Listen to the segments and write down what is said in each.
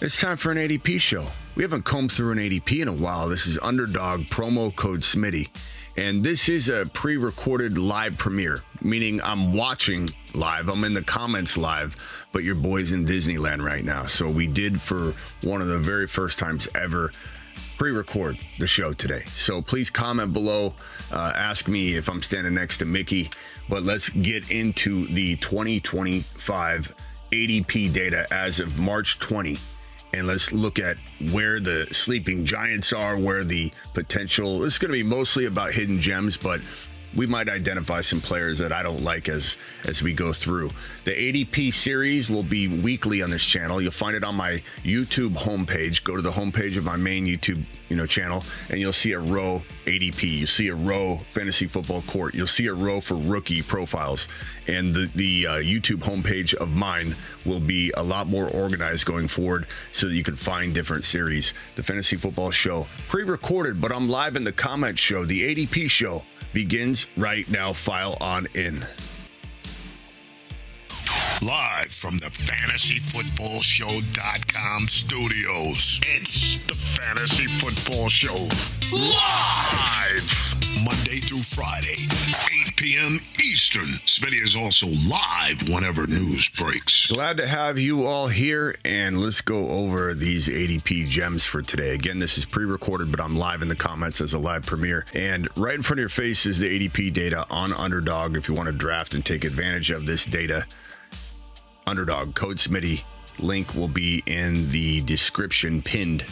It's time for an ADP show. We haven't combed through an ADP in a while. This is Underdog promo code Smitty. And this is a pre-recorded live premiere, meaning I'm watching live. I'm in the comments live, but your boy's in Disneyland right now. So we did, for one of the very first times ever, pre-record the show today. So please comment below, ask me if I'm standing next to Mickey. But let's get into the 2025 ADP data as of March 20. And let's look at where the sleeping giants are, where the potential. This is going to be mostly about hidden gems, but we might identify some players that I don't like as we go through. The ADP series will be weekly on this channel. You'll find it on my YouTube homepage. Go to the homepage of my main YouTube channel, and you'll see a row ADP. You'll see a row fantasy football court. You'll see a row for rookie profiles. And the YouTube homepage of mine will be a lot more organized going forward so that you can find different series. The fantasy football show, pre-recorded, but I'm live in the comment show. The ADP show begins right now. File on in. Live from the FantasyFootballShow.com studios. It's the Fantasy Football Show. Live! Monday through Friday, 8 p.m. Eastern. Smitty is also live whenever news breaks. Glad to have you all here, and let's go over these ADP gems for today. Again, this is pre-recorded, but I'm live in the comments as a live premiere. And right in front of your face is the ADP data on Underdog. If you want to draft and take advantage of this data, Underdog, code Smitty, link will be in the description pinned,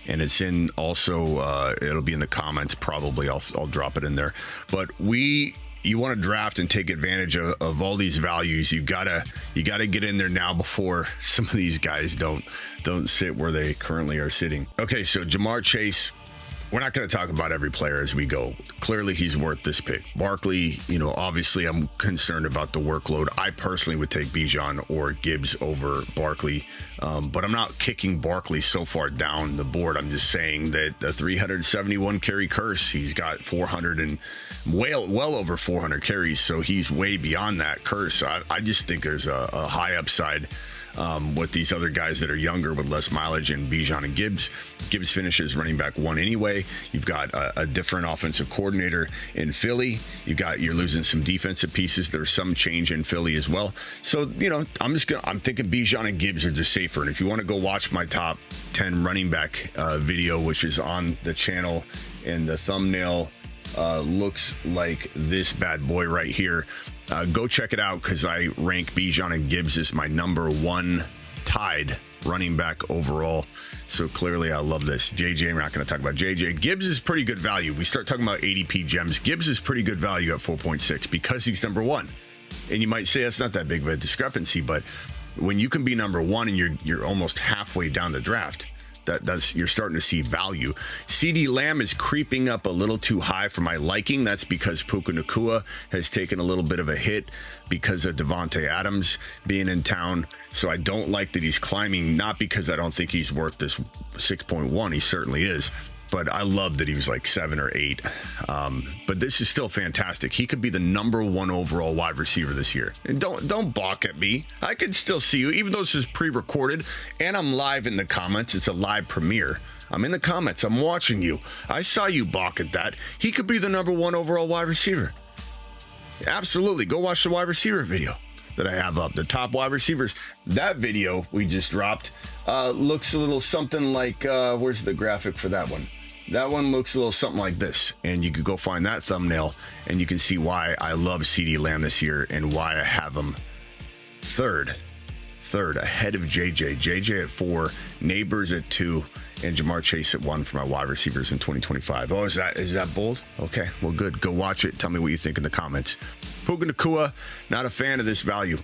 and it's in also, it'll be in the comments probably. I'll drop it in there. But you want to draft and take advantage of all these values. You gotta get in there now before some of these guys don't sit where they currently are sitting. Okay, so Jamar Chase. We're not going to talk about every player as we go. Clearly, he's worth this pick. Barkley, obviously I'm concerned about the workload. I personally would take Bijan or Gibbs over Barkley, but I'm not kicking Barkley so far down the board. I'm just saying that the 371 carry curse, he's got 400 and well over 400 carries, so he's way beyond that curse. I just think there's a high upside with these other guys that are younger with less mileage, and Bijan and Gibbs. Gibbs finishes running back one anyway. You've got a different offensive coordinator in Philly. You're losing some defensive pieces. There's some change in Philly as well. So, I'm thinking Bijan and Gibbs are just safer. And if you want to go watch my top 10 running back video, which is on the channel, and the thumbnail looks like this bad boy right here. Go check it out, because I rank Bijan and Gibbs as my number one tied running back overall. So clearly I love this. JJ, we're not going to talk about JJ. Gibbs is pretty good value. We start talking about ADP gems. Gibbs is pretty good value at 4.6 because he's number one. And you might say that's not that big of a discrepancy, but when you can be number one and you're almost halfway down the draft, that's you're starting to see value. CD Lamb is creeping up a little too high for my liking. That's because Puka Nacua has taken a little bit of a hit because of Devontae Adams being in town. So I don't like that he's climbing, not because I don't think he's worth this 6.1. He certainly is. But I love that he was like 7 or 8. But this is still fantastic. He could be the number one overall wide receiver this year. And don't balk at me. I can still see you, even though this is pre-recorded and I'm live in the comments. It's a live premiere. I'm in the comments. I'm watching you. I saw you balk at that. He could be the number one overall wide receiver. Absolutely. Go watch the wide receiver video that I have up. The top wide receivers. That video we just dropped looks a little something like, where's the graphic for that one? That one looks a little something like this, and you could go find that thumbnail, and you can see why I love CD Lamb this year and why I have him third ahead of JJ. JJ at 4, Neighbors at 2, and Jamar Chase at 1 for my wide receivers in 2025. Oh, is that bold? Okay, well, good. Go watch it. Tell me what you think in the comments. Puka Nacua, not a fan of this value.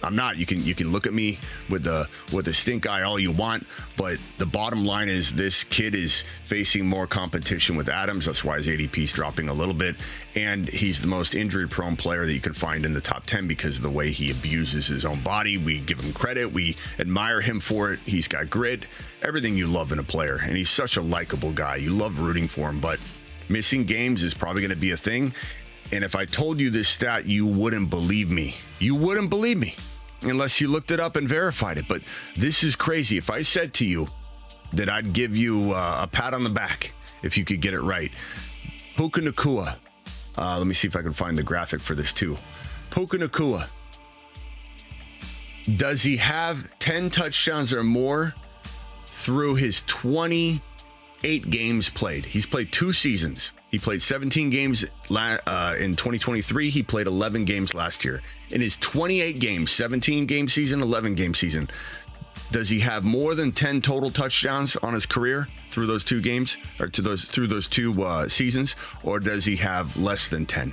I'm not. You can look at me with the stink eye all you want, but the bottom line is this kid is facing more competition with Adams. That's why his ADP is dropping a little bit, and he's the most injury-prone player that you can find in the top 10 because of the way he abuses his own body. We give him credit. We admire him for it. He's got grit, everything you love in a player, and he's such a likable guy. You love rooting for him, but missing games is probably going to be a thing. And if I told you this stat, you wouldn't believe me. You wouldn't believe me. unless you looked it up and verified it. But this is crazy. If I said to you that I'd give you a pat on the back if you could get it right. Puka Nacua. Let me see if I can find the graphic for this too. Puka Nacua. Does he have 10 touchdowns or more through his 28 games played? He's played 2 seasons. He played 17 games in 2023. He played 11 games last year. In his 28 games, 17 game season, 11 game season, does he have more than 10 total touchdowns on his career through those 2 games or through those 2 seasons, or does he have less than 10?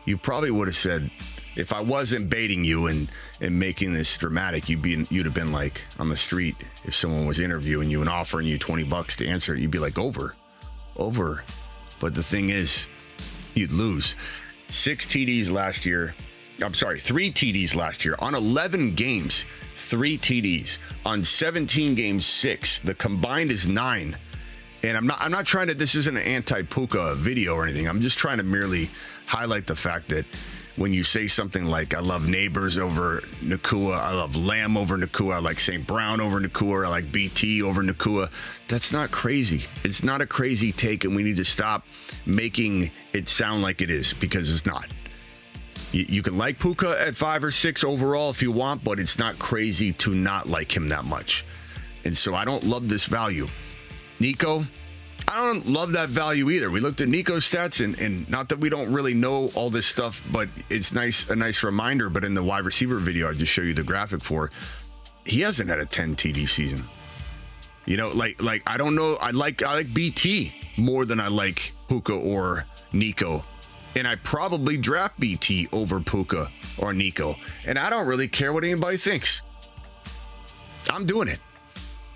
You probably would have said, if I wasn't baiting you and making this dramatic, you'd have been like on the street. If someone was interviewing you and offering you $20 to answer it, you'd be like, over. But the thing is, you'd lose. 3 TDs last year on 11 games. 3 TDs on 17 games, 6. The combined is 9. And I'm not trying to, this isn't an anti-Puka video or anything. I'm just trying to merely highlight the fact that when you say something like, I love Neighbors over Nacua, I love Lamb over Nacua, I like St. Brown over Nacua, I like BT over Nacua, that's not crazy. It's not a crazy take, and we need to stop making it sound like it is, because it's not. You can like Puka at 5 or 6 overall if you want, but it's not crazy to not like him that much. And so I don't love this value. Nico, I don't love that value either. We looked at Nico's stats, and not that we don't really know all this stuff, but it's a nice reminder. But in the wide receiver video I just show you the graphic for, he hasn't had a 10 TD season. You know, like I don't know. I like BT more than I like Puka or Nico. And I probably draft BT over Puka or Nico. And I don't really care what anybody thinks. I'm doing it.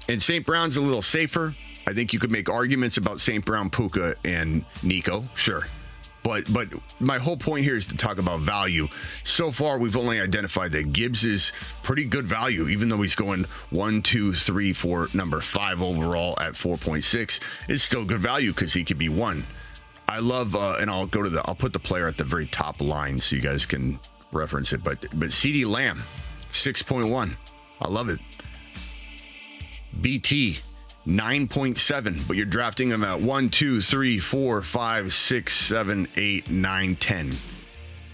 And St. Brown's a little safer. I think you could make arguments about St. Brown, Puka, and Nico, sure. But my whole point here is to talk about value. So far, we've only identified that Gibbs is pretty good value, even though he's going 1, 2, 3, 4, number 5 overall at 4.6. It's still good value because he could be 1. I love, and I'll put the player at the very top line so you guys can reference it. But CeeDee Lamb, 6.1. I love it. BT, 9.7, but you're drafting him at 1, 2, 3, 4, 5, 6, 7, 8, 9, 10.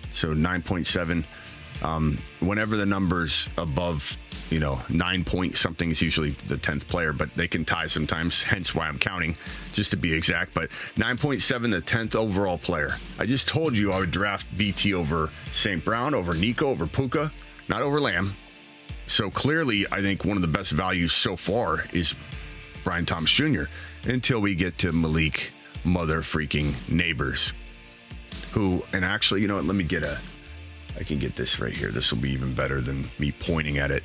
So 9.7. Whenever the number's above, 9 point something is usually the 10th player, but they can tie sometimes, hence why I'm counting, just to be exact. But 9.7, the 10th overall player. I just told you I would draft BT over St. Brown, over Nico, over Puka, not over Lamb. So clearly, I think one of the best values so far is Brian Thomas Jr. until we get to Malik mother freaking Neighbors, who, and actually, you know what, I can get this right here. This will be even better than me pointing at it.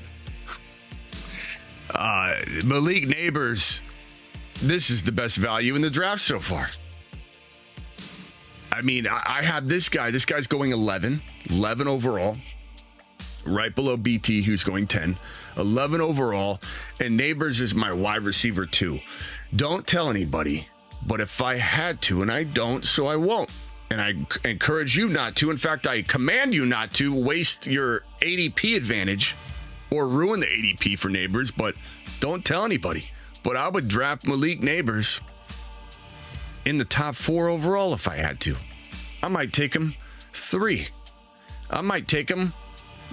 Malik Neighbors, this is the best value in the draft so far. I mean, I have this guy. This guy's going 11 overall. Right below BT, who's going 10, 11 overall, and Neighbors is my wide receiver 2. Don't tell anybody, but if I had to, and I don't, so I won't. And I encourage you not to. In fact, I command you not to waste your ADP advantage or ruin the ADP for Neighbors, but don't tell anybody. But I would draft Malik Neighbors in the top 4 overall if I had to. I might take him 3. I might take him.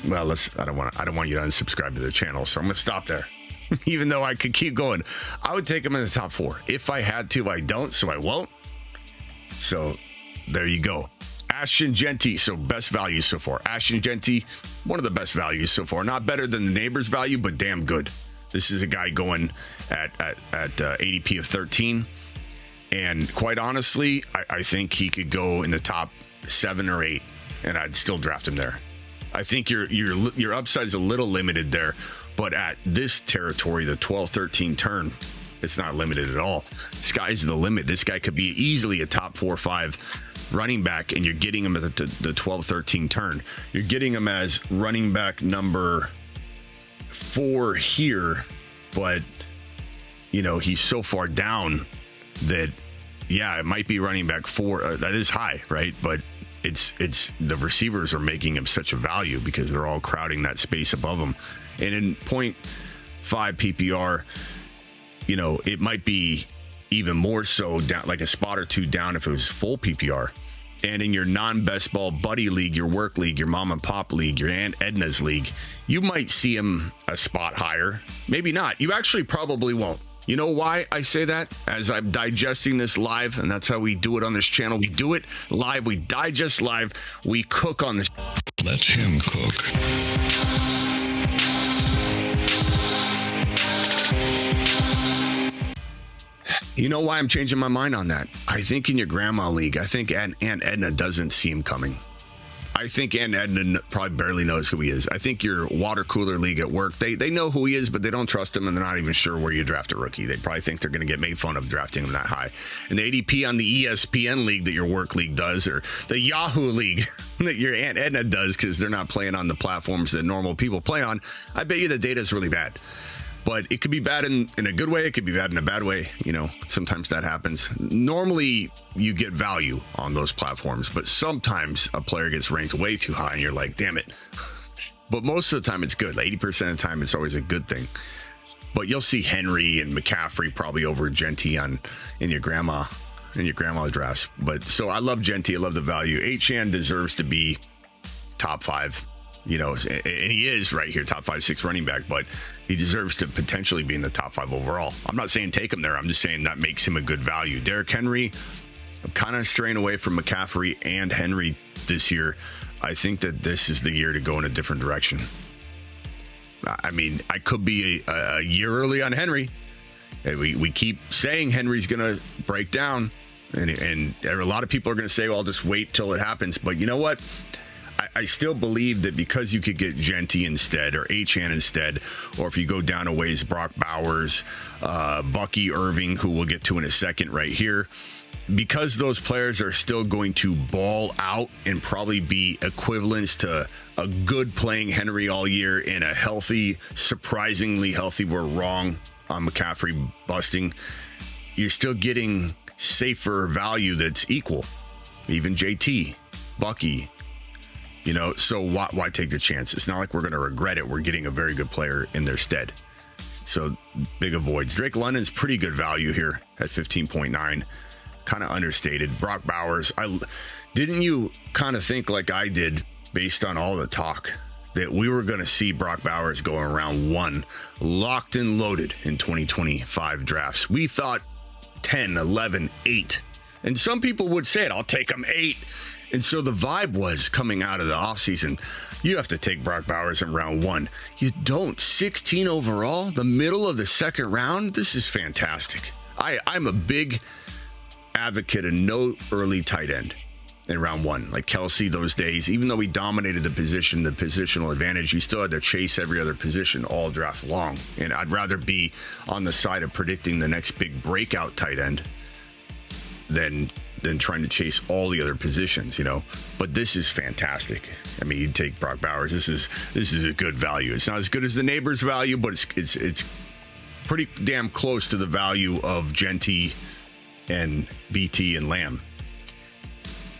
Well, I don't want you to unsubscribe to the channel, so I'm going to stop there. Even though I could keep going. I would take him in the top 4. If I had to, I don't, so I won't. So there you go. Ashton Genty, so best value so far. Ashton Genty, one of the best values so far. Not better than the Neighbors value, but damn good. This is a guy going at ADP of 13. And quite honestly, I think he could go in the top 7 or 8, and I'd still draft him there. I think your upside's a little limited there, but at this territory, the 12-13 turn, it's not limited at all. Sky's the limit. This guy could be easily a top 4 or 5 running back, and you're getting him at the 12-13 turn. You're getting him as running back number 4 here, but he's so far down that, yeah, it might be running back 4. That is high, right? But it's the receivers are making him such a value because they're all crowding that space above him. And in 0.5 PPR, it might be even more so down, like a spot or two down if it was full PPR. And in your non-best ball buddy league, your work league, your mom and pop league, your Aunt Edna's league, you might see him a spot higher. Maybe not. You actually probably won't. You know why I say that? As I'm digesting this live, and that's how we do it on this channel. We do it live. We digest live. We cook on this. Let him cook. You know why I'm changing my mind on that? I think in your grandma league, I think Aunt Edna doesn't see him coming. I think Aunt Edna probably barely knows who he is. I think your water cooler league at work, they know who he is, but they don't trust him, and they're not even sure where you draft a rookie. They probably think they're going to get made fun of drafting him that high. And the ADP on the ESPN league that your work league does, or the Yahoo league that your Aunt Edna does because they're not playing on the platforms that normal people play on, I bet you the data is really bad. But it could be bad in a good way. It could be bad in a bad way. Sometimes that happens. Normally, you get value on those platforms, but sometimes a player gets ranked way too high and you're like, damn it. But most of the time, it's good. 80% of the time, it's always a good thing. But you'll see Henry and McCaffrey probably over Genty in your grandma's drafts. But so I love Genty. I love the value. Achane deserves to be top 5. And he is right here, top 5, 6 running back, but he deserves to potentially be in the top 5 overall. I'm not saying take him there. I'm just saying that makes him a good value. Derrick Henry, I'm kind of straying away from McCaffrey and Henry this year. I think that this is the year to go in a different direction. I mean, I could be a year early on Henry. We keep saying Henry's going to break down, and a lot of people are going to say, well, I'll just wait till it happens. But you know what? I still believe that because you could get Genty instead or Achane instead, or if you go down a ways, Brock Bowers, Bucky Irving, who we'll get to in a second right here, because those players are still going to ball out and probably be equivalents to a good playing Henry all year in a healthy, surprisingly healthy, we're wrong on McCaffrey busting, you're still getting safer value that's equal. Even JT, Bucky, so why take the chance? It's not like we're going to regret it. We're getting a very good player in their stead. So big avoids. Drake London's pretty good value here at 15.9. Kind of understated. Brock Bowers, didn't you kind of think like I did based on all the talk that we were going to see Brock Bowers go around 1 locked and loaded in 2025 drafts? We thought 10, 11, 8. And some people would say it, I'll take him 8. And so the vibe was coming out of the offseason, you have to take Brock Bowers in round 1. You don't. 16 overall, the middle of the second round. This is fantastic. I'm a big advocate of no early tight end in round 1. Like Kelsey those days, even though he dominated the position, the positional advantage, you still had to chase every other position all draft long. And I'd rather be on the side of predicting the next big breakout tight end than trying to chase all the other positions, But this is fantastic. I mean, you'd take Brock Bowers. This is a good value. It's not as good as the neighbor's value, but it's pretty damn close to the value of Genty and BT and Lamb.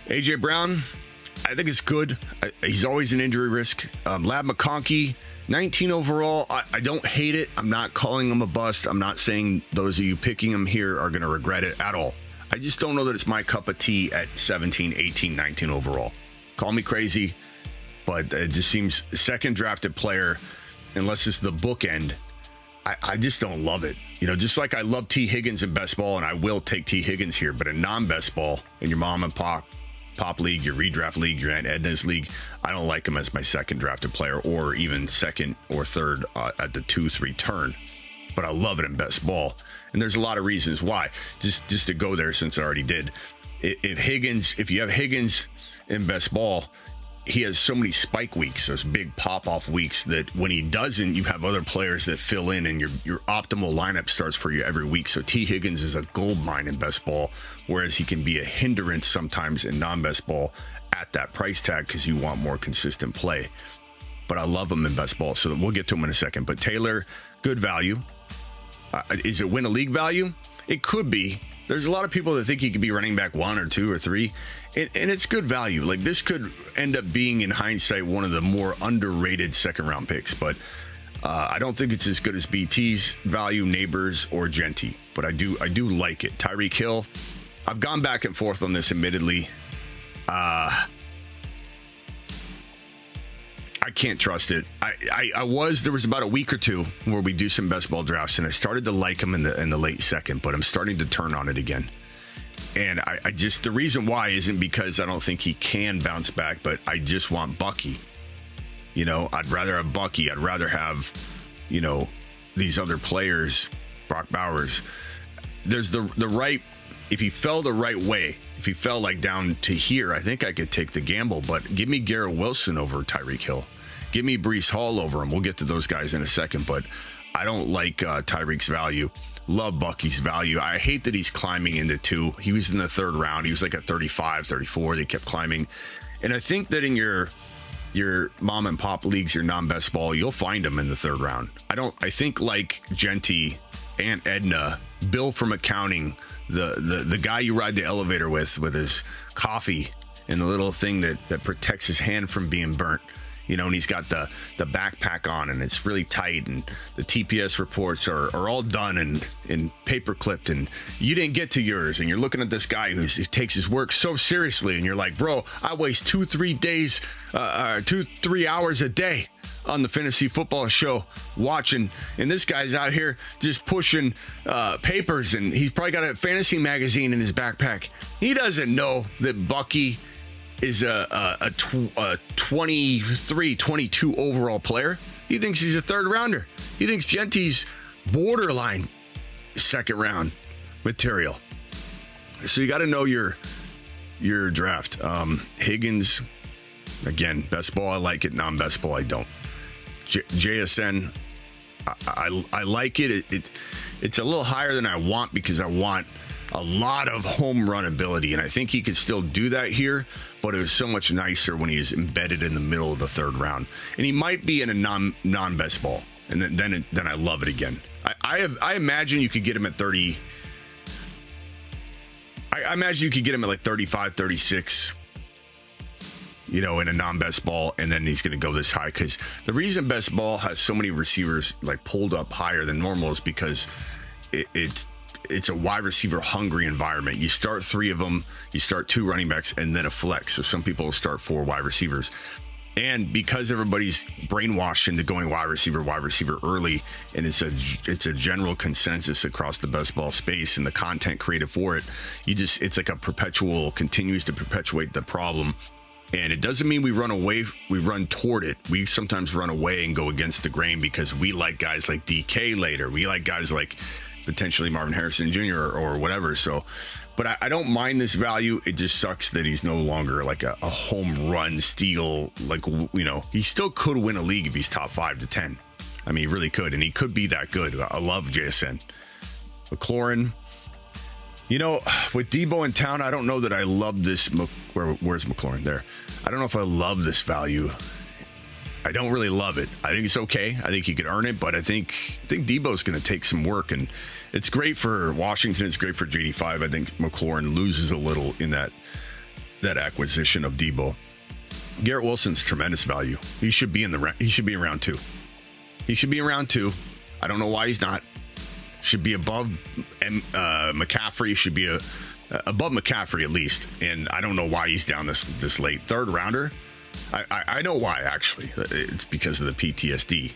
AJ Brown, I think it's good. He's always an injury risk. Lab McConkey, 19 overall. I don't hate it. I'm not calling him a bust. I'm not saying those of you picking him here are going to regret it at all. I just don't know that it's my cup of tea at 17, 18, 19 overall. Call me crazy, but it just seems second drafted player, unless it's the bookend, I just don't love it. Just like I love T. Higgins in best ball, and I will take T. Higgins here, but in non-best ball, in your mom and pop league, your redraft league, your Aunt Edna's league, I don't like him as my second drafted player or even second or third at the 2-3 turn. But I love it in best ball. And there's a lot of reasons why. Just to go there, since I already did. If you have Higgins in best ball, he has so many spike weeks, those big pop-off weeks, that when he doesn't, you have other players that fill in, and your optimal lineup starts for you every week. So T. Higgins is a gold mine in best ball, whereas he can be a hindrance sometimes in non-best ball at that price tag because you want more consistent play. But I love him in best ball, so we'll get to him in a second. But Taylor, good value. Is it win a league value? It could be. there's a lot of people that think he could be running back 1 or 2 or 3, and it's good value. Like, this could end up being, in hindsight, one of the more underrated second-round picks, but I don't think it's as good as BT's value, Neighbors, or Genty, but I do like it. Tyreek Hill, I've gone back and forth on this, admittedly. I can't trust it. There was about a week or two where we do some best ball drafts, and I started to like him in the late second, but I'm starting to turn on it again. And I just, the reason why isn't because I don't think he can bounce back, but I just want Bucky. You know, I'd rather have Bucky. I'd rather have, you know, these other players, Brock Bowers. There's the right, if he fell the right way, if he fell like down to here, I think I could take the gamble, but give me Garrett Wilson over Tyreek Hill. Give me Breece Hall over him. We'll get to those guys in a second, but I don't like Tyreek's value. Love Bucky's value. I hate that he's climbing into 2. He was in the 3rd round. He was like at 35, 34. They kept climbing. And I think that in your mom and pop leagues, your non-best ball, you'll find him in the 3rd round. I think like Genty, Aunt Edna, Bill from accounting, the guy you ride the elevator with his coffee and the little thing that protects his hand from being burnt. You know, and he's got the backpack on, and it's really tight, and the TPS reports are all done and paper clipped, and you didn't get to yours, and you're looking at this guy who takes his work so seriously, and you're like, bro, I waste 2-3 hours a day on the fantasy football show watching, and this guy's out here just pushing papers, and he's probably got a fantasy magazine in his backpack. He doesn't know that Bucky is a 23, 22 overall player. He thinks he's a 3rd rounder. He thinks Genty's borderline 2nd round material. So you got to know your draft. Higgins, again, best ball, I like it. Non-best ball, I don't. JSN, I like it. It's a little higher than I want because I want a lot of home run ability, and I think he could still do that here, but it was so much nicer when he is embedded in the middle of the 3rd round. And he might be in a non-best ball, and then I love it again. I imagine you could get him at 30. I imagine you could get him at like 35, 36, you know, in a non-best ball, and then he's going to go this high, because the reason best ball has so many receivers like pulled up higher than normal is because it's a wide receiver hungry environment. You start 3 of them, you start 2 running backs, and then a flex. So some people will start 4 wide receivers. And because everybody's brainwashed into going wide receiver early, and it's a general consensus across the best ball space and the content created for it, it's like continues to perpetuate the problem. And it doesn't mean we run toward it. We sometimes run away and go against the grain because we like guys like DK later. We like guys like potentially Marvin Harrison Jr. or whatever. So, but I don't mind this value. It just sucks that he's no longer like a home run steal. Like, you know, he still could win a league if he's top 5 to 10. I mean, he really could. And he could be that good. I love JSN. McLaurin, you know, with Debo in town, I don't know that I love this. Where's McLaurin? There. I don't know if I love this value. I don't really love it. I think it's okay. I think he could earn it, but I think Debo's going to take some work, and it's great for Washington. It's great for JD5. I think McLaurin loses a little in that acquisition of Debo. Garrett Wilson's tremendous value. He should be in round 2. He should be in round 2. I don't know why he's not. Should be above McCaffrey. Should be above McCaffrey at least. And I don't know why he's down this late. 3rd rounder. I know why, actually. It's because of the PTSD.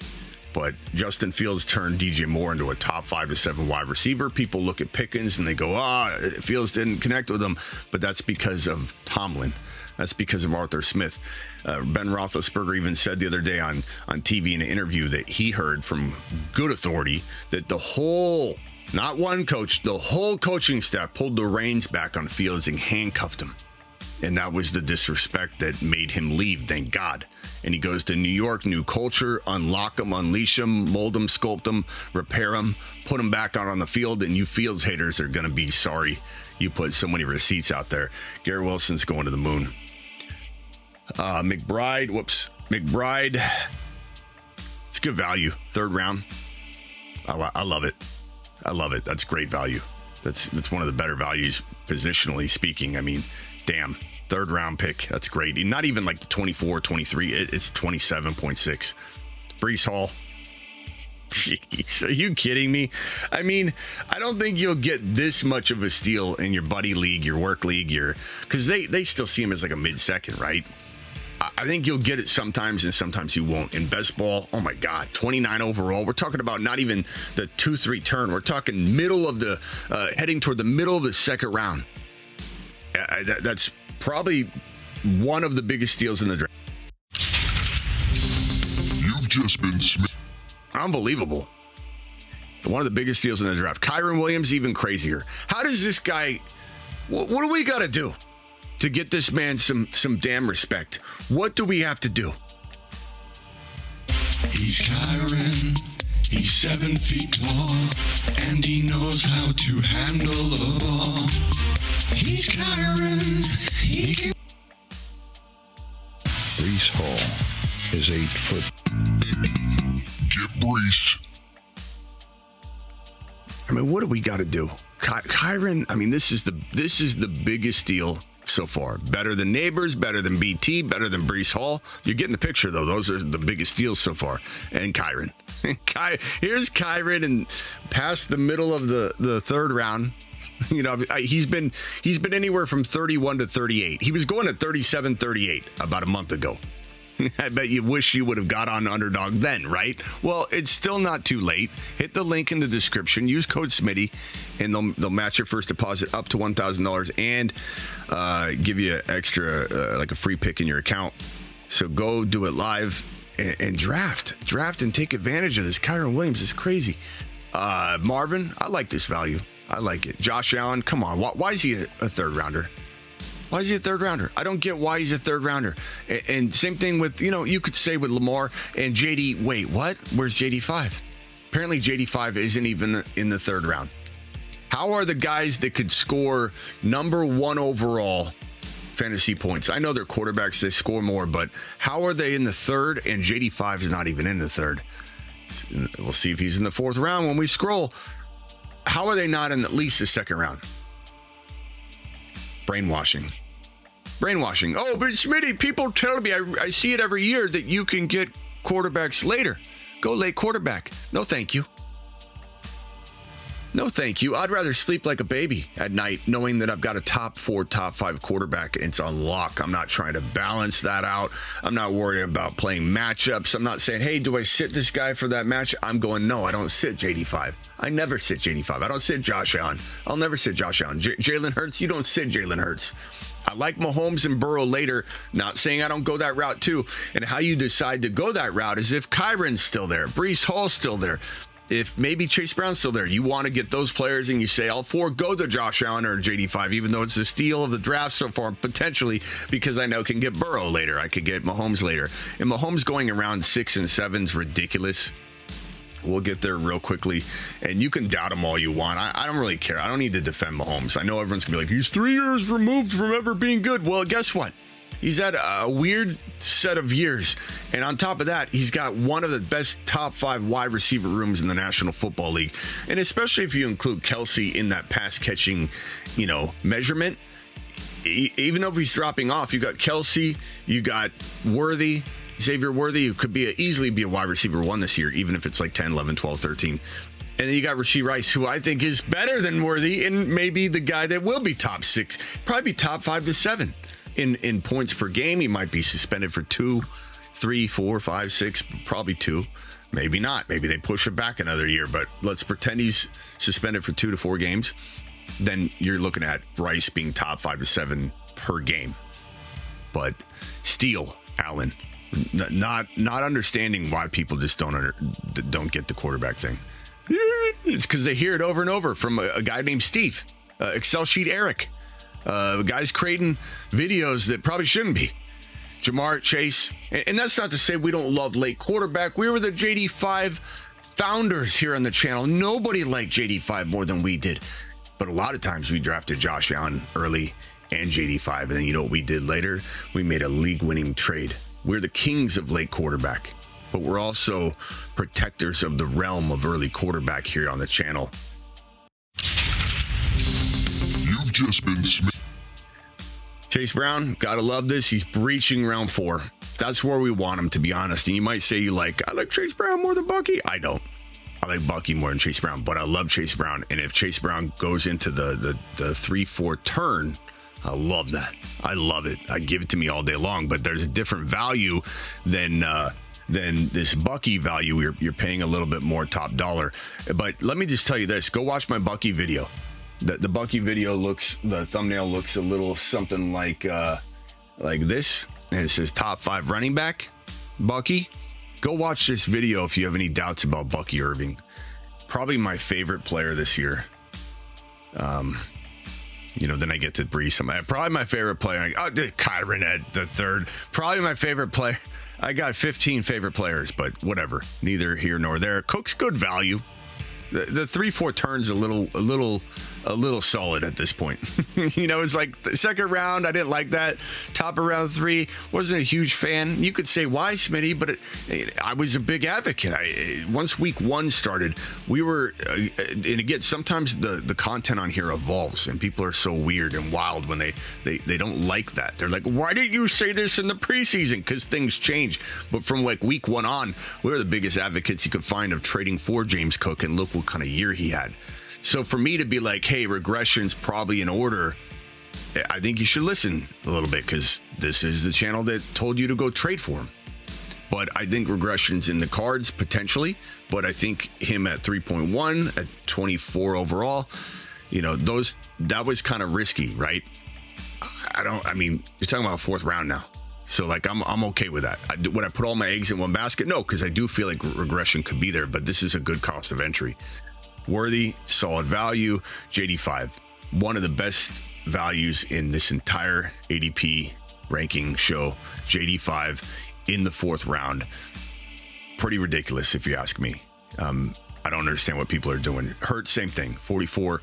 But Justin Fields turned DJ Moore into a top 5 to 7 wide receiver. People look at Pickens and they go, Fields didn't connect with him. But that's because of Tomlin. That's because of Arthur Smith. Ben Roethlisberger even said the other day on TV in an interview that he heard from good authority that the whole, not one coach, the whole coaching staff pulled the reins back on Fields and handcuffed him. And that was the disrespect that made him leave, thank God. And he goes to New York, new culture, unlock him, unleash him, mold him, sculpt him, repair him, put him back out on the field. And you Fields haters are going to be sorry you put so many receipts out there. Garrett Wilson's going to the moon. McBride. It's good value. 3rd round. I love it. That's great value. That's one of the better values positionally speaking. I mean, damn, third round pick. That's great. Not even like the 24, 23. It's 27.6. Breece Hall. Jeez, are you kidding me? I mean, I don't think you'll get this much of a steal in your buddy league, your work league, because they still see him as like a mid-second, right? I think you'll get it sometimes and sometimes you won't. In best ball, oh my God, 29 overall. We're talking about not even the 2-3 turn. We're talking middle of the, heading toward the middle of the second round. That's probably one of the biggest steals in the draft. You've just been Unbelievable. One of the biggest deals in the draft. Kyren Williams, even crazier. How does this guy, what do we got to do to get this man some damn respect? What do we have to do? He's Kyren. He's 7 feet tall, and he knows how to handle a ball. He's Kyren. He can. Breece Hall is 8 foot. Get Breece. I mean, what do we got to do? Kyren, I mean, this is the biggest deal so far. Better than Neighbors, better than BT, better than Breece Hall. You're getting the picture, though. Those are the biggest deals so far. And Kyren. Here's Kyren, and past the middle of the third round. You know, he's been anywhere from 31 to 38. He was going at 37, 38 about a month ago. I bet you wish you would have got on Underdog then, right? Well, it's still not too late. Hit the link in the description. Use code Smitty, and they'll match your first deposit up to $1,000 and give you extra, like a free pick in your account. So go do it live and draft and take advantage of this. Kyren Williams is crazy. Marvin, I like this value. I like it. Josh Allen, come on. Why is he a third rounder? Why is he a third rounder? I don't get why he's a third rounder. And same thing with, you could say with Lamar and JD. Wait, what? Where's JD5? Apparently JD5 isn't even in the third round. How are the guys that could score number 1 overall fantasy points? I know they're quarterbacks, they score more, but how are they in the third and JD5 is not even in the third? We'll see if he's in the fourth round when we scroll. How are they not in at least the second round? Brainwashing. Oh, but Smitty, people tell me, I see it every year, that you can get quarterbacks later. Go late quarterback. No, thank you. No, thank you. I'd rather sleep like a baby at night knowing that I've got a top 4, top 5 quarterback. It's on lock. I'm not trying to balance that out. I'm not worried about playing matchups. I'm not saying, hey, do I sit this guy for that match? I'm going, no, I don't sit JD5. I never sit JD5. I don't sit Josh Allen. I'll never sit Josh Allen. Jalen Hurts, you don't sit Jalen Hurts. I like Mahomes and Burrow later. Not saying I don't go that route too. And how you decide to go that route is if Kyren's still there, Breece Hall's still there, if maybe Chase Brown's still there, you want to get those players and you say, I'll forego the Josh Allen or JD5, even though it's the steal of the draft so far, potentially, because I know can get Burrow later. I could get Mahomes later. And Mahomes going around 6 and 7 is ridiculous. We'll get there real quickly. And you can doubt him all you want. I don't really care. I don't need to defend Mahomes. I know everyone's going to be like, he's 3 years removed from ever being good. Well, guess what? He's had a weird set of years. And on top of that, he's got one of the best top 5 wide receiver rooms in the National Football League. And especially if you include Kelsey in that pass catching, measurement. Even though he's dropping off, you got Kelsey, you got Xavier Worthy, who could easily be a wide receiver 1 this year, even if it's like 10, 11, 12, 13. And then you got Rashee Rice, who I think is better than Worthy and maybe the guy that will be top 6, probably top 5 to 7. In points per game. He might be suspended for 2, 3, 4, 5, 6, probably 2. Maybe not. Maybe they push it back another year, but let's pretend he's suspended for 2 to 4 games. Then you're looking at Rice being top 5 to 7 per game. But steal Allen. Not understanding why people just don't get the quarterback thing. It's because they hear it over and over from a guy named Steve, Excel sheet Eric. Guys creating videos that probably shouldn't be. Jamar Chase. And that's not to say we don't love late quarterback. We were the JD5 founders here on the channel. Nobody liked JD5 more than we did. But a lot of times we drafted Josh Allen early and JD5. And then you know what we did later? We made a league-winning trade. We're the kings of late quarterback. But we're also protectors of the realm of early quarterback here on the channel. just been Smitty. Chase Brown, gotta love this. He's breaching round 4. That's where we want him, to be honest. And you might say I like Chase Brown more than Bucky. I don't. I like Bucky more than Chase Brown, but I love Chase Brown. And if Chase Brown goes into the 3-4 turn, I love that. I love it. I give it to me all day long. But there's a different value than this Bucky value. You're paying a little bit more top dollar. But let me just tell you this. Go watch my Bucky video. The Bucky video the thumbnail looks a little something like this. And it says top 5 running back, Bucky. Go watch this video if you have any doubts about Bucky Irving. Probably my favorite player this year. Then I get to breathe somebody. Probably my favorite player. Kyron at the 3rd. Probably my favorite player. I got 15 favorite players, but whatever. Neither here nor there. Cook's good value. The 3-4 turns a little solid at this point. It's like the second round, I didn't like that. Top of round 3, wasn't a huge fan. You could say why, Smitty, but I was a big advocate. Once week 1 started, we were, and again, sometimes the content on here evolves, and people are so weird and wild when they don't like that. They're like, why didn't you say this in the preseason? Because things change. But from like week 1 on, we were the biggest advocates you could find of trading for James Cook, and look what kind of year he had. So for me to be like, hey, regression's probably in order, I think you should listen a little bit, because this is the channel that told you to go trade for him. But I think regression's in the cards potentially, but I think him at 3.1, at 24 overall, that was kind of risky, right? You're talking about 4th round now. So I'm okay with that. Would I put all my eggs in one basket? No, because I do feel like regression could be there, but this is a good cost of entry. Worthy, solid value, JD5. One of the best values in this entire ADP ranking show. JD5 in the 4th round. Pretty ridiculous if you ask me. I don't understand what people are doing. Hurt, same thing. 44,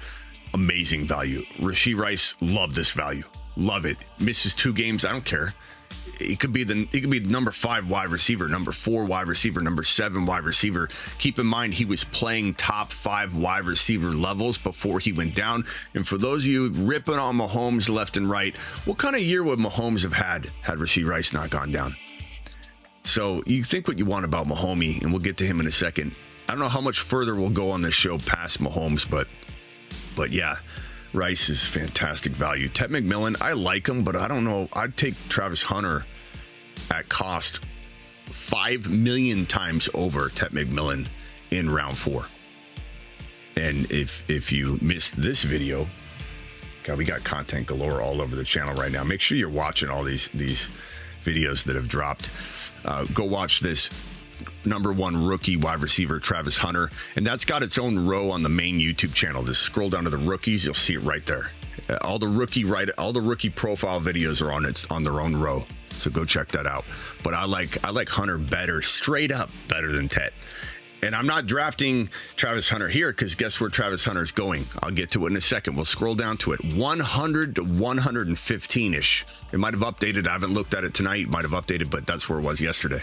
amazing value. Rashee Rice, love this value. Love it. Misses 2 games, I don't care. It could be number 5 wide receiver, number 4 wide receiver, number 7 wide receiver. Keep in mind, he was playing top 5 wide receiver levels before he went down. And for those of you ripping on Mahomes left and right, what kind of year would Mahomes have had Rashee Rice not gone down? So you think what you want about Mahomes, and we'll get to him in a second. I don't know how much further we'll go on this show past Mahomes, but yeah. Rice is fantastic value. Ted McMillan, I like him, but I don't know. I'd take Travis Hunter at cost 5 million times over Ted McMillan in round 4. And if you missed this video, God, we got content galore all over the channel right now. Make sure you're watching all these videos that have dropped. Go watch this. Number 1 rookie wide receiver, Travis Hunter. And that's got its own row on the main YouTube channel. Just scroll down to the rookies. You'll see it right there. All the rookie profile videos are on their own row. So go check that out. But I like Hunter better, straight up better than Ted. And I'm not drafting Travis Hunter here, because guess where Travis Hunter is going? I'll get to it in a second. We'll scroll down to it. 100 to 115-ish. It might have updated. I haven't looked at it tonight. It might have updated, but that's where it was yesterday.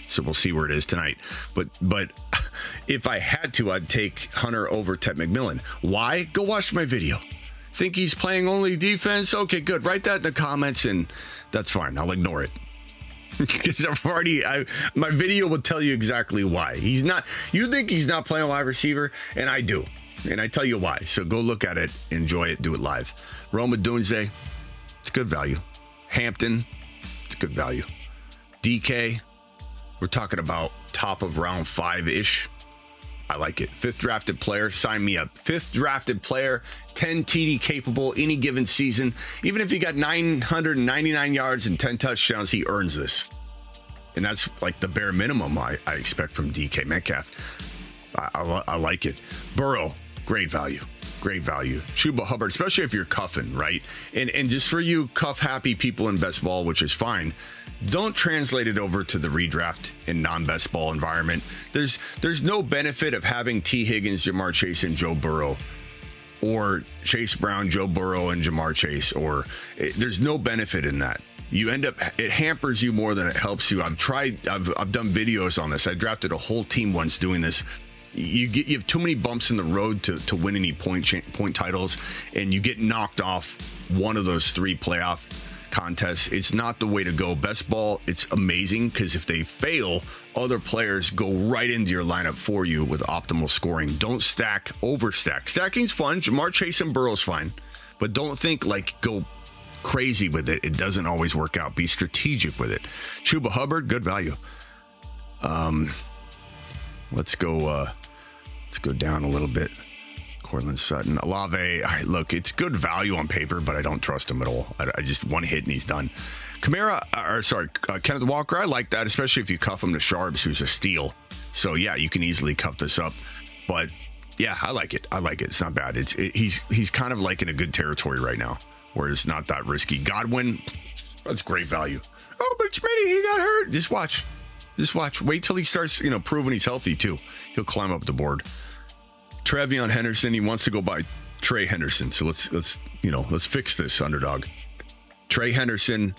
So we'll see where it is tonight. But if I had to, I'd take Hunter over Ted McMillan. Why? Go watch my video. Think he's playing only defense? Okay, good. Write that in the comments, and that's fine. I'll ignore it. Because my video will tell you exactly why. He's not. You think he's not playing wide receiver, and I do. And I tell you why. So go look at it, enjoy it, do it live. Rome Odunze, it's good value. Hampton, it's good value. DK, we're talking about top of round 5-ish. I like it. 5th drafted player, sign me up. 5th drafted player, 10 TD capable any given season. Even if he got 999 yards and 10 touchdowns, he earns this. And that's like the bare minimum I expect from DK Metcalf. I like it. Burrow, great value. Great value. Chuba Hubbard, especially if you're cuffing, right? And just for you cuff happy people in best ball, which is fine, don't translate it over to the redraft and non-best ball environment. There's no benefit of having T. Higgins, Jamar Chase, and Joe Burrow, or Chase Brown, Joe Burrow, and Jamar Chase, there's no benefit in that. You end up, it hampers you more than it helps you. I've done videos on this. I drafted a whole team once doing this. you have too many bumps in the road to win any point titles, and you get knocked off one of those 3 playoff contests. It's not the way to go. Best ball, it's amazing because if they fail, other players go right into your lineup for you with optimal scoring. Don't overstack. Stacking's fun. Jamar Chase and Burrow's fine, but don't think go crazy with it. It doesn't always work out. Be strategic with it. Chuba Hubbard, good value. Let's go down a little bit. Cortland Sutton. Olave, look, it's good value on paper, but I don't trust him at all. I just one hit and he's done. Kenneth Walker, I like that, especially if you cuff him to Sharps, who's a steal. So, yeah, you can easily cuff this up. But, yeah, I like it. It's not bad. He's kind of in a good territory right now, where it's not that risky. Godwin, that's great value. Oh, but Smitty, he got hurt. Just watch. Wait till he starts, proving he's healthy, too. He'll climb up the board. Travion Henderson, he wants to go by Trey Henderson. So let's fix this, underdog. Trey Henderson,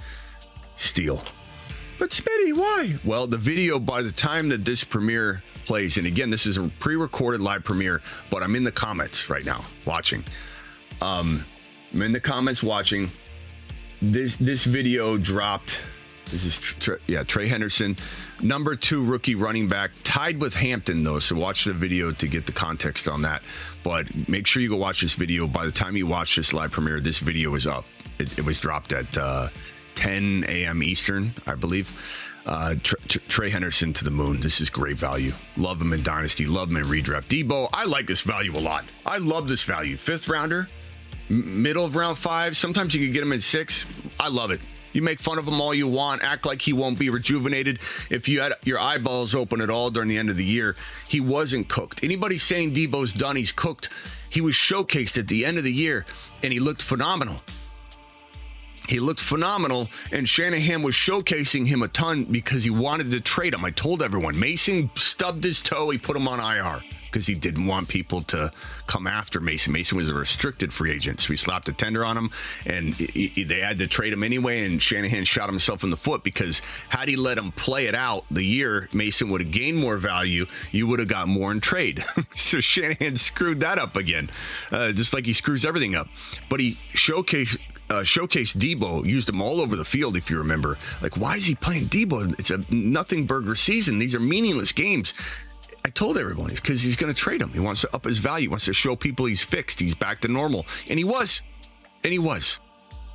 steal. But Smitty, why? Well, the video, by the time that this premiere plays, and again, this is a pre-recorded live premiere, but I'm in the comments right now watching. I'm in the comments watching. This video dropped. This is Trey Henderson, number 2 rookie running back, tied with Hampton though. So watch the video to get the context on that. But make sure you go watch this video. By the time you watch this live premiere, this video is up. It was dropped at 10 a.m. Eastern, I believe. Trey Henderson to the moon. This is great value. Love him in Dynasty. Love him in redraft. Debo, I like this value a lot. I love this value. 5th rounder, middle of round 5. Sometimes you can get him in 6. I love it. You make fun of him all you want, act like he won't be rejuvenated. If you had your eyeballs open at all during the end of the year, he wasn't cooked. Anybody saying Debo's done, he's cooked. He was showcased at the end of the year, and he looked phenomenal. And Shanahan was showcasing him a ton because he wanted to trade him. I told everyone, Mason stubbed his toe, he put him on IR because he didn't want people to come after Mason. Mason was a restricted free agent, so he slapped a tender on him, and they had to trade him anyway, and Shanahan shot himself in the foot because had he let him play it out the year, Mason would have gained more value. You would have got more in trade. So Shanahan screwed that up again, just like he screws everything up. But he showcased Debo, used him all over the field, if you remember. Why is he playing Debo? It's a nothing burger season. These are meaningless games. I told everyone it's because he's going to trade him. He wants to up his value. He wants to show people he's fixed. He's back to normal. And he was.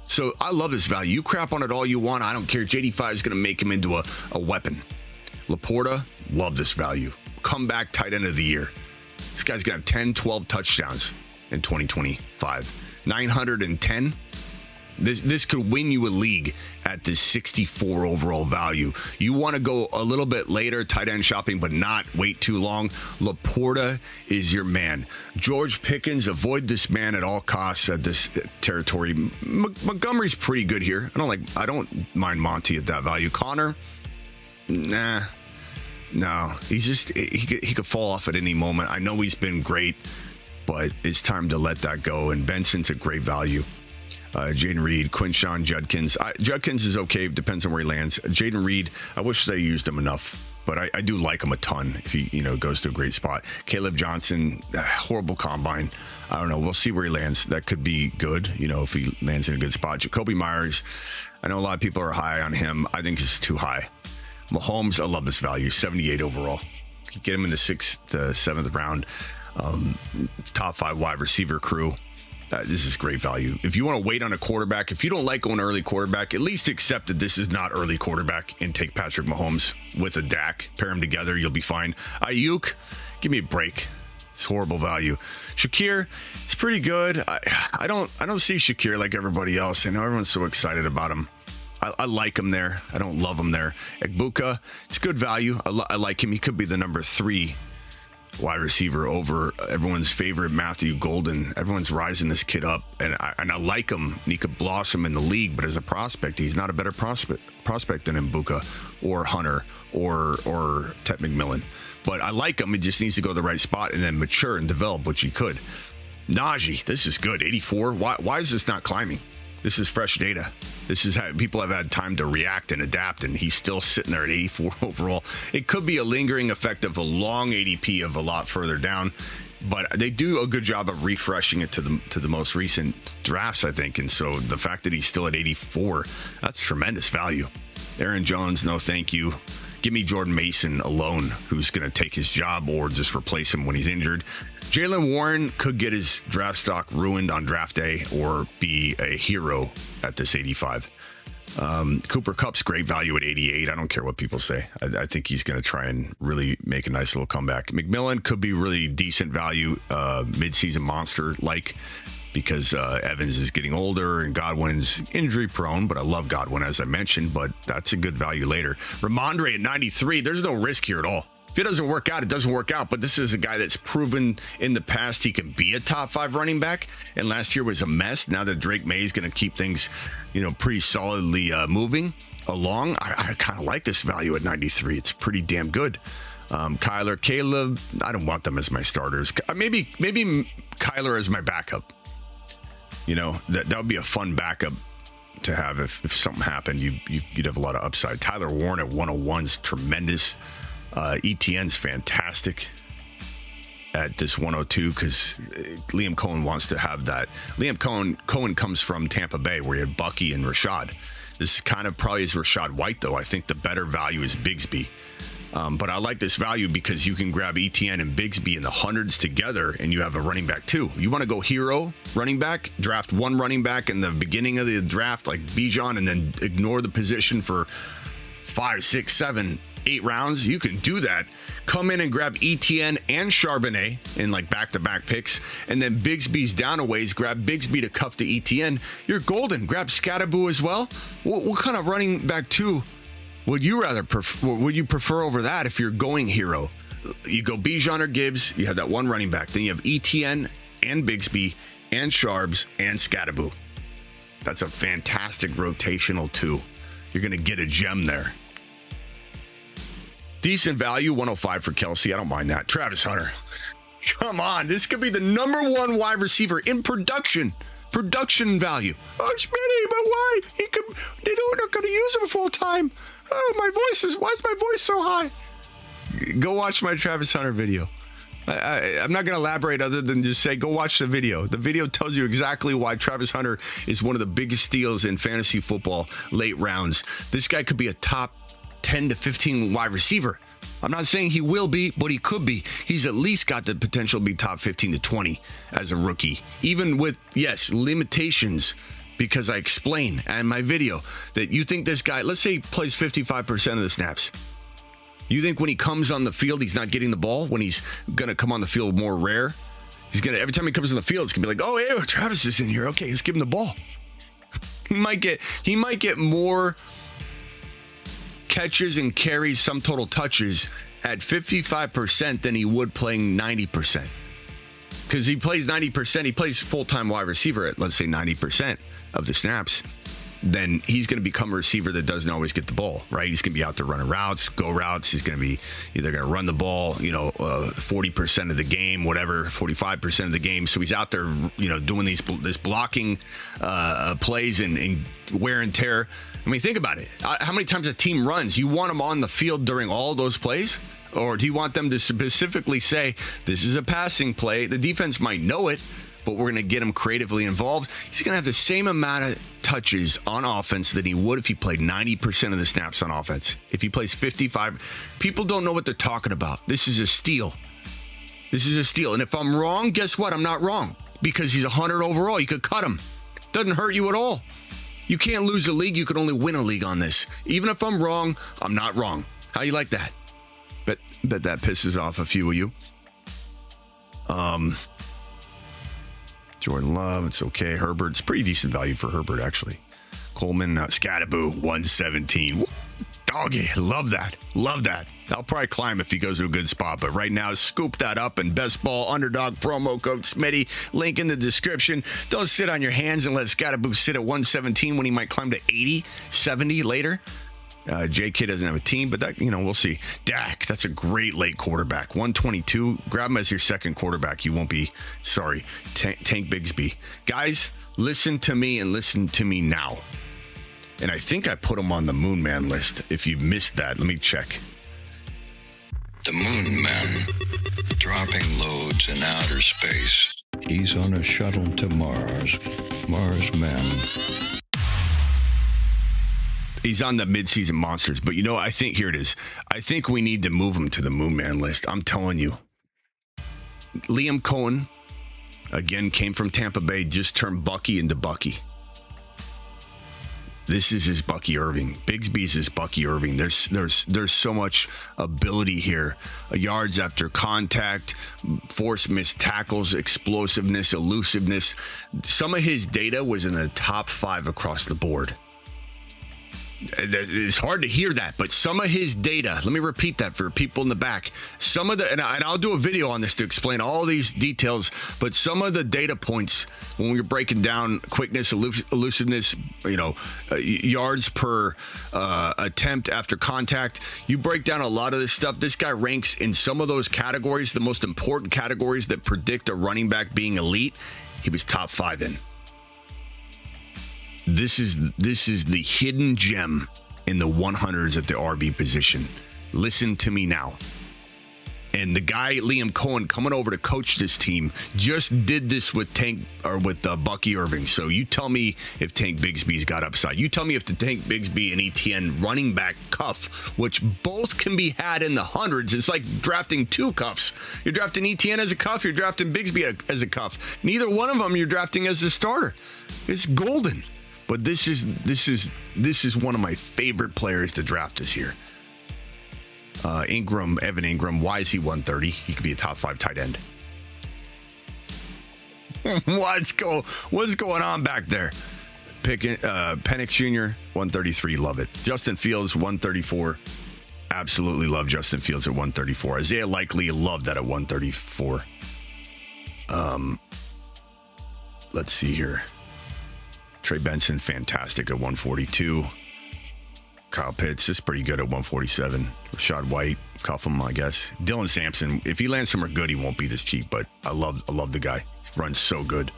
So I love this value. You crap on it all you want. I don't care. JD5 is going to make him into a weapon. Laporta, love this value. Comeback tight end of the year. This guy's going to have 10, 12 touchdowns in 2025. 910. This could win you a league at this 64 overall value. You want to go a little bit later, tight end shopping, but not wait too long. Laporta is your man. George Pickens, avoid this man at all costs at this territory. Montgomery's pretty good here. I don't mind Monty at that value. Connor, nah. No, he could fall off at any moment. I know he's been great, but it's time to let that go. And Benson's a great value. Jaden Reed, Quinshawn Judkins. Judkins is okay, depends on where he lands. Jaden Reed, I wish they used him enough, but I do like him a ton if he goes to a great spot. Caleb Johnson, horrible combine. I don't know. We'll see where he lands. That could be good, if he lands in a good spot. Jacoby Myers, I know a lot of people are high on him. I think it's too high. Mahomes, I love this value, 78 overall. You get him in the 6th to 7th round. Top 5 wide receiver crew. This is great value. If you want to wait on a quarterback, if you don't like going early quarterback, at least accept that this is not early quarterback and take Patrick Mahomes with a Dak. Pair them together, you'll be fine. Ayuk, give me a break. It's horrible value. Shakir, it's pretty good. I don't see Shakir like everybody else. I know everyone's so excited about him. I like him there. I don't love him there. Ekbuka, it's good value. I like him. He could be the number 3 wide receiver over everyone's favorite Matthew Golden. Everyone's rising this kid up, and I like him. He could blossom in the league, but as a prospect, he's not a better prospect than Mbuka or Hunter or Ted McMillan. But I like him. He just needs to go to the right spot and then mature and develop, which he could. Najee, this is good. 84. Why is this not climbing? This is fresh data. This is how people have had time to react and adapt, and he's still sitting there at 84 overall. It could be a lingering effect of a long ADP of a lot further down, but they do a good job of refreshing it to the most recent drafts, I think. And so the fact that he's still at 84, that's tremendous value. Aaron Jones, no thank you. Give me Jordan Mason alone, who's going to take his job or just replace him when he's injured. Jaylen Warren could get his draft stock ruined on draft day or be a hero at this 85. Cooper Kupp's great value at 88. I don't care what people say. I think he's going to try and really make a nice little comeback. McMillan could be really decent value, midseason monster-like, because Evans is getting older and Godwin's injury prone, but I love Godwin, as I mentioned, but that's a good value later. Ramondre at 93, there's no risk here at all. If it doesn't work out, it doesn't work out, but this is a guy that's proven in the past he can be a top 5 running back, and last year was a mess. Now that Drake May is going to keep things, pretty solidly moving along, I kind of like this value at 93. It's pretty damn good. Kyler, Caleb, I don't want them as my starters. Maybe Kyler as my backup. That would be a fun backup to have if something happened. You'd have a lot of upside. Tyler Warren at 101's tremendous. ETN's fantastic at this 102 because Liam Cohen wants to have that. Liam Cohen comes from Tampa Bay where you had Bucky and Rashad. This kind of probably is Rashad White, though. I think the better value is Bigsby. But I like this value because you can grab ETN and Bigsby in the hundreds together and you have a running back too. You want to go hero running back, draft one running back in the beginning of the draft like Bijan and then ignore the position for 5, 6, 7, 8 rounds. You can do that. Come in and grab ETN and Charbonnet in like back-to-back picks, and then Bigsby's down a ways. Grab Bigsby to cuff to ETN. You're golden. Grab Scatterboo as well. What kind of running back two would you prefer over that if you're going hero? You go Bijan or Gibbs. You have that one running back. Then you have ETN and Bigsby and Sharbs and Scatterboo. That's a fantastic rotational two. You're going to get a gem there. Decent value, 105 for Kelsey. I don't mind that. Travis Hunter. Come on. This could be the number 1 wide receiver in production. Production value. Oh, Smitty, but why? They're not going to use him full time. Oh, why is my voice so high? Go watch my Travis Hunter video. I'm not going to elaborate other than just say, go watch the video. The video tells you exactly why Travis Hunter is one of the biggest steals in fantasy football late rounds. This guy could be a top 10 to 15 wide receiver. I'm not saying he will be, but he could be. He's at least got the potential to be top 15 to 20 as a rookie. Even with, yes, limitations, because I explain in my video that you think this guy, let's say he plays 55% of the snaps. You think when he comes on the field, he's not getting the ball? When he's going to come on the field more rare? Every time he comes on the field, it's going to be like, oh, hey, Travis is in here. Okay, let's give him the ball. He might get more catches and carries, some total touches at 55% than he would playing 90%. Because he plays 90%, he plays full-time wide receiver at, let's say, 90% of the snaps. Then he's going to become a receiver that doesn't always get the ball, right? He's going to be out there running routes, go routes. He's going to be either going to run the ball, 40% of the game, whatever, 45% of the game. So he's out there, doing this blocking plays and wear and tear. I mean, think about it. How many times a team runs? You want them on the field during all those plays? Or do you want them to specifically say, this is a passing play? The defense might know it, but we're going to get him creatively involved. He's going to have the same amount of touches on offense that he would if he played 90% of the snaps on offense. If he plays 55, people don't know what they're talking about. This is a steal. And if I'm wrong, guess what? I'm not wrong because he's 100 overall. You could cut him. Doesn't hurt you at all. You can't lose a league. You can only win a league on this. Even if I'm wrong, I'm not wrong. How you like that? Bet that pisses off a few of you. Jordan Love, it's okay. Herbert, it's pretty decent value for Herbert, actually. Coleman, Scatterboo, 117. Doggy, love that. I'll probably climb if he goes to a good spot, but right now, scoop that up and best ball underdog promo code Smitty. Link in the description. Don't sit on your hands and let Scatterboo sit at 117 when he might climb to 80, 70 later. JK doesn't have a team, but that, we'll see. Dak, that's a great late quarterback. 122, grab him as your second quarterback. You won't be sorry. Tank Bigsby. Guys, listen to me and listen to me now. And I think I put him on the Moon Man list. If you missed that, let me check. The Moon Man, dropping loads in outer space. He's on a shuttle to Mars. Mars Man. He's on the mid-season monsters. But, I think, here it is. I think we need to move him to the Moon Man list. I'm telling you. Liam Cohen, again, came from Tampa Bay, just turned Bucky into Bucky. This is his Bucky Irving. Bigsby's his Bucky Irving. There's so much ability here. Yards after contact, force missed tackles, explosiveness, elusiveness. Some of his data was in the top 5 across the board. It's hard to hear that, but some of his data, let me repeat that for people in the back. Some of the, and I'll do a video on this to explain all these details, but some of the data points when we were breaking down quickness, elusiveness, yards per attempt after contact, you break down a lot of this stuff. This guy ranks in some of those categories, the most important categories that predict a running back being elite. He was top 5 in. This is the hidden gem in the 100s at the RB position. Listen to me now. And the guy, Liam Cohen, coming over to coach this team, just did this with Bucky Irving. So you tell me if Tank Bigsby's got upside. You tell me if the Tank Bigsby and ETN running back cuff, which both can be had in the hundreds, it's like drafting 2 cuffs. You're drafting ETN as a cuff. You're drafting Bigsby as a cuff. Neither one of them you're drafting as a starter. It's golden. But this is one of my favorite players to draft this year. Evan Ingram, why is he 130? He could be a top 5 tight end. What's going on back there? Penix Jr., 133, love it. Justin Fields, 134. Absolutely love Justin Fields at 134. Isaiah Likely, loved that at 134. Let's see here. Trey Benson, fantastic at 142. Kyle Pitts is pretty good at 147. Rashad White, cuff him, I guess. Dylan Sampson, if he lands somewhere good, he won't be this cheap, but I love the guy. He runs so good.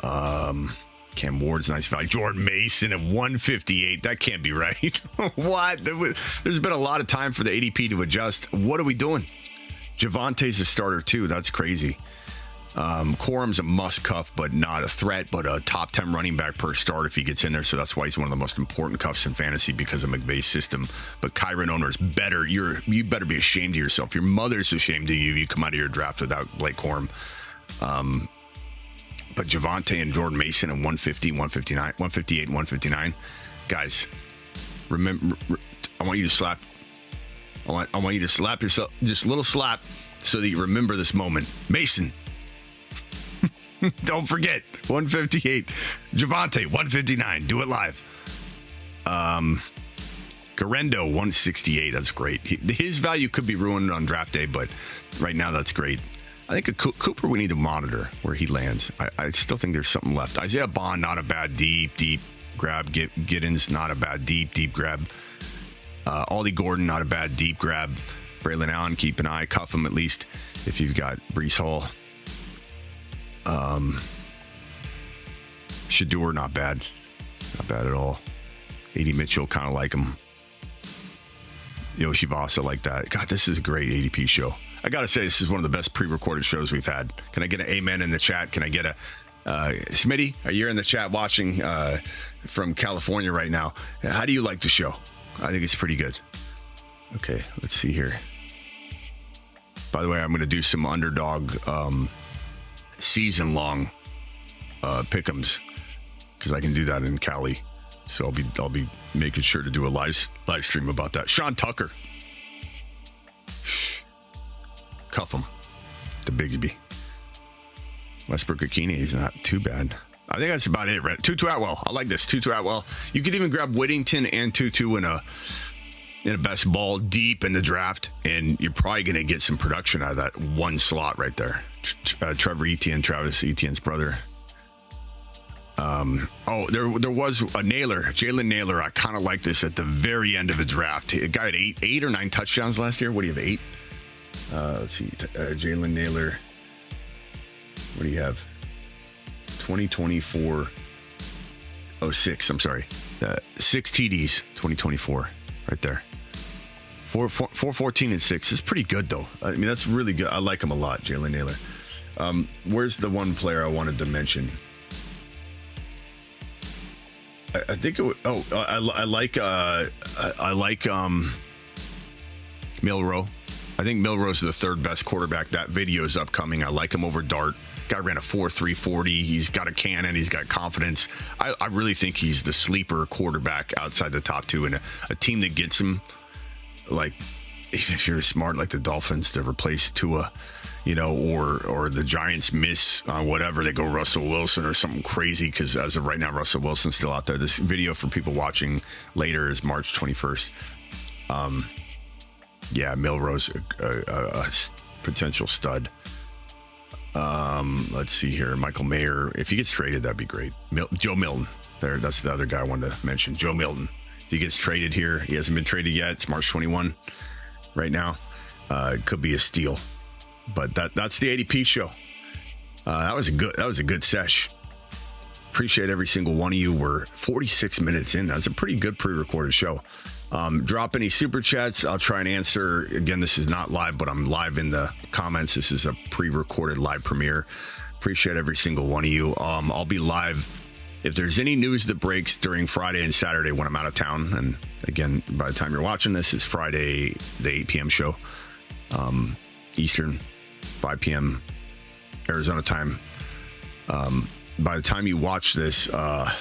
Cam Ward's nice value. Jordan Mason at 158. That can't be right. What? There's been a lot of time for the ADP to adjust. What are we doing? Javante's a starter too. That's crazy. Corum's a must cuff, but not a threat, but a top 10 running back per start if he gets in there. So that's why he's one of the most important cuffs in fantasy because of McVay's system. But Kyron Owner's better. You better be ashamed of yourself. Your mother's ashamed of you if you come out of your draft without Blake Corum. But Javonte and Jordan Mason at 150, 159, 158, 159. Guys, remember, I want you to slap. I want you to slap yourself, just a little slap so that you remember this moment. Mason. Don't forget, 158. Javonte, 159. Do it live. Garendo, 168. That's great. His value could be ruined on draft day, but right now that's great. I think Cooper we need to monitor where he lands. I still think there's something left. Isaiah Bond, not a bad deep grab. Giddens, not a bad deep grab. Ollie Gordon, not a bad deep grab. Braylon Allen, keep an eye. Cuff him at least if you've got Breece Hall. Shador, not bad at all. A.D. Mitchell, kind of like him. Yoshi Vasa, like that. God, this is a great ADP show. I gotta say, this is one of the best pre-recorded shows we've had. Can I get an amen in the chat? Can I get a Smitty? You're in the chat watching from California right now. How do you like the show? I think it's pretty good. Okay, let's see here. By the way, I'm going to do some underdog season-long pick'ems because I can do that in Cali. So I'll be making sure to do a live stream about that. Sean Tucker, cuff him to Bigsby. Westbrook Akine is not too bad. I think that's about it, right? Tutu Atwell. I like this. Tutu Atwell. You could even grab Whittington and Tutu in a best ball deep in the draft, and you're probably going to get some production out of that one slot right there. Trevor Etienne, Travis Etienne's brother. There was a Naylor, Jalen Naylor. I kind of like this at the very end of a draft. A guy had eight or nine touchdowns last year. What do you have, 8? Let's see. Jalen Naylor. What do you have? 2024 6, I'm sorry. 6 TDs, 2024, right there. 414 and 6 is pretty good, though. I mean, that's really good. I like him a lot, Jalen Naylor. Where's the one player I wanted to mention? I think it would, I like Milroe. I think Milroe's the third best quarterback. That video is upcoming. I like him over Dart. Guy ran a 4.3 40. He's got a cannon. He's got confidence. I really think he's the sleeper quarterback outside the top two, and a team that gets him, like, if you're smart like the Dolphins, to replace Tua, or the Giants miss on whatever, they go Russell Wilson or something crazy, because as of right now, Russell Wilson's still out there. This video for people watching later is March 21st. Yeah, Milroe's a potential stud. Let's see here. Michael Mayer, if he gets traded, that'd be great. Joe Milton. That's the other guy I wanted to mention. Joe Milton. If he gets traded here, he hasn't been traded yet. It's March 21 right now. It could be a steal. But that's the ADP show. That was a good sesh. Appreciate every single one of you. We're 46 minutes in. That's a pretty good pre-recorded show. Drop any super chats. I'll try and answer. Again, this is not live, but I'm live in the comments. This is a pre-recorded live premiere. Appreciate every single one of you. I'll be live if there's any news that breaks during Friday and Saturday when I'm out of town. And again, by the time you're watching this, it's Friday, the 8 p.m. show, Eastern, 5 p.m. Arizona time. By the time you watch this, there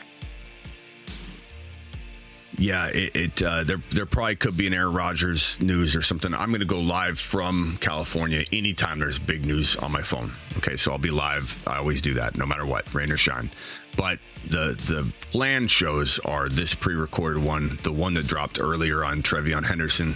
probably could be an Aaron Rodgers news or something. I'm going to go live from California anytime there's big news on my phone. Okay, so I'll be live. I always do that, no matter what, rain or shine. But the planned shows are this pre-recorded one, the one that dropped earlier on Trey Henderson,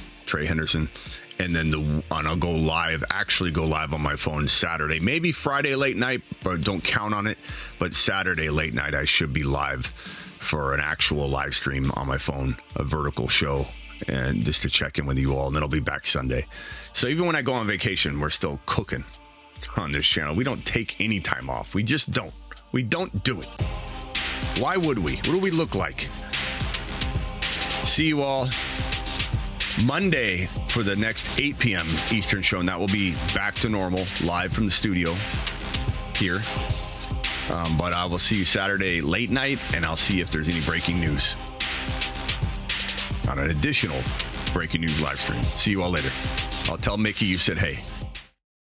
and then I'll go live on my phone Saturday, maybe Friday late night, but don't count on it. But Saturday late night, I should be live for an actual live stream on my phone, a vertical show, and just to check in with you all. And then I'll be back Sunday. So even when I go on vacation, we're still cooking on this channel. We don't take any time off. We just don't. We don't do it. Why would we? What do we look like? See you all Monday for the next 8 p.m. Eastern show, and that will be back to normal, live from the studio here. But I will see you Saturday late night, and I'll see if there's any breaking news on an additional breaking news live stream. See you all later. I'll tell Mickey you said hey.